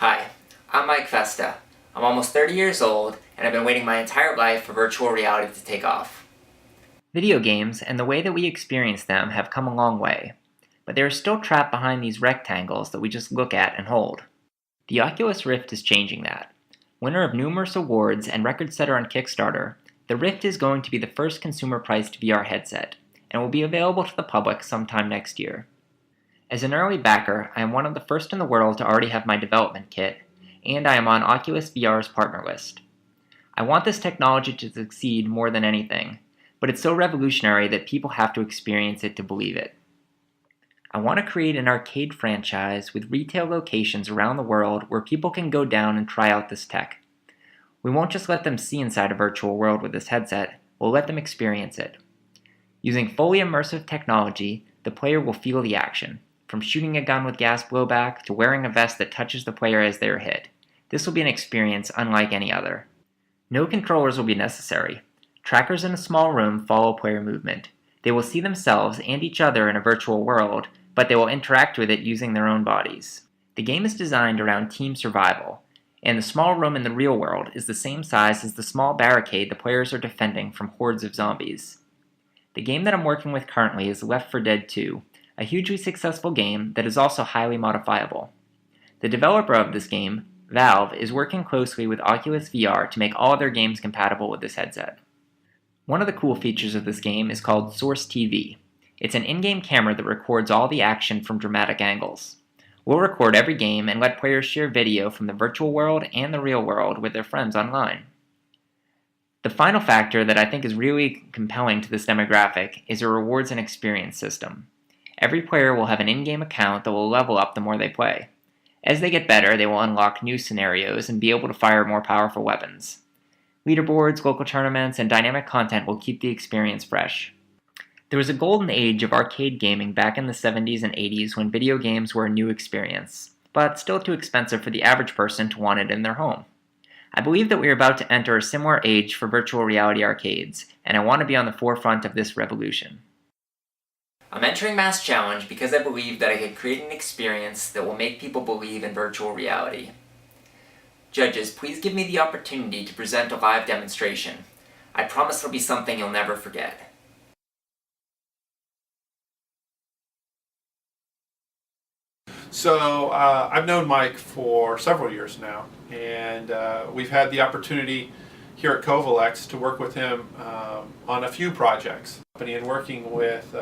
Hi, I'm Mike Festa. I'm almost 30 years old, and I've been waiting my entire life for virtual reality to take off. Video games and the way that we experience them have come a long way, but they are still trapped behind these rectangles that we just look at and hold. The Oculus Rift is changing that. Winner of numerous awards and record setter on Kickstarter, the Rift is going to be the first consumer-priced VR headset, and will be available to the public sometime next year. As an early backer, I am one of the first in the world to already have my development kit, and I am on Oculus VR's partner list. I want this technology to succeed more than anything, but it's so revolutionary that people have to experience it to believe it. I want to create an arcade franchise with retail locations around the world where people can go down and try out this tech. We won't just let them see inside a virtual world with this headset, we'll let them experience it. Using fully immersive technology, the player will feel the action, from shooting a gun with gas blowback to wearing a vest that touches the player as they are hit. This will be an experience unlike any other. No controllers will be necessary. Trackers in a small room follow player movement. They will see themselves and each other in a virtual world, but they will interact with it using their own bodies. The game is designed around team survival, and the small room in the real world is the same size as the small barricade the players are defending from hordes of zombies. The game that I'm working with currently is Left 4 Dead 2, a hugely successful game that is also highly modifiable. The developer of this game, Valve, is working closely with Oculus VR to make all their games compatible with this headset. One of the cool features of this game is called Source TV. It's an in-game camera that records all the action from dramatic angles. We'll record every game and let players share video from the virtual world and the real world with their friends online. The final factor that I think is really compelling to this demographic is a rewards and experience system. Every player will have an in-game account that will level up the more they play. As they get better, they will unlock new scenarios and be able to fire more powerful weapons. Leaderboards, local tournaments, and dynamic content will keep the experience fresh. There was a golden age of arcade gaming back in the 70s and 80s when video games were a new experience, but still too expensive for the average person to want it in their home. I believe that we are about to enter a similar age for virtual reality arcades, and I want to be on the forefront of this revolution. I'm entering MassChallenge because I believe that I could create an experience that will make people believe in virtual reality. Judges, please give me the opportunity to present a live demonstration. I promise it'll be something you'll never forget. So I've known Mike for several years now, and we've had the opportunity here at Covalex to work with him on a few projects. And working with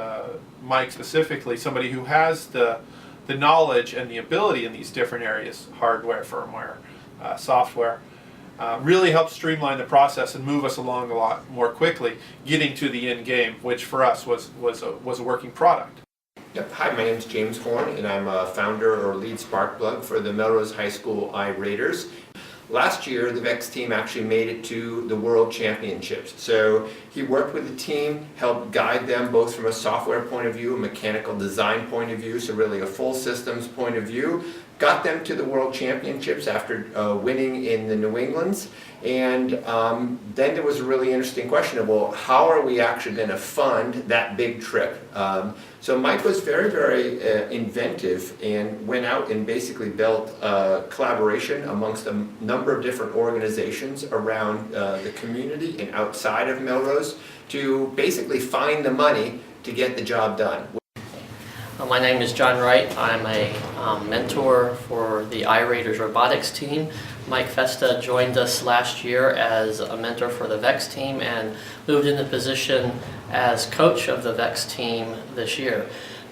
Mike specifically, somebody who has the knowledge and the ability in these different areas, hardware, firmware, software, really helped streamline the process and move us along a lot more quickly, getting to the end game, which for us was a working product. Yep. Hi, my name is James Horn, and I'm a founder or lead spark plug for the Melrose High School iRaiders. Last year, the VEX team actually made it to the World Championships. So he worked with the team, helped guide them both from a software point of view, a mechanical design point of view, so really a full systems point of view, got them to the World Championships after winning in the New Englands. And then there was a really interesting question of, well, how are we actually going to fund that big trip? So Mike was very, very inventive and went out and basically built collaboration amongst a number of different organizations around the community and outside of Melrose to basically find the money to get the job done. My name is John Wright. I'm a mentor for the iRaiders robotics team. Mike Festa joined us last year as a mentor for the VEX team and moved into position as coach of the VEX team this year.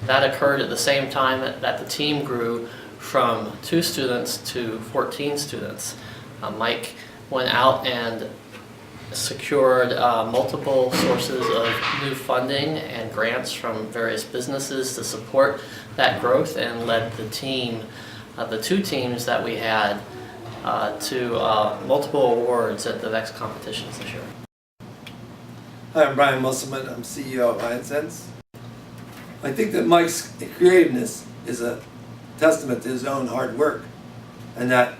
That occurred at the same time that the team grew from 2 students to 14 students. Mike went out and secured multiple sources of new funding and grants from various businesses to support that growth and led the team, the 2 teams that we had, to multiple awards at the VEX competitions this year. Hi, I'm Brian Musselman. I'm CEO of IronSense. I think that Mike's creativeness is a testament to his own hard work, and that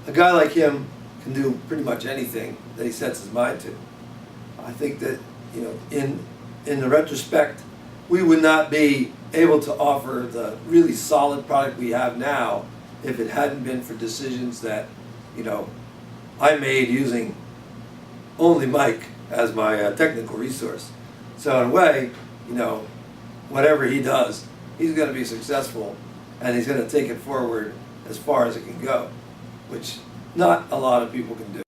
a guy like him can do pretty much anything that he sets his mind to. I think that, you know, in the retrospect, we would not be able to offer the really solid product we have now if it hadn't been for decisions that, you know, I made using only Mike as my technical resource. So in a way, you know, whatever he does, he's going to be successful, and he's going to take it forward as far as it can go, which not a lot of people can do.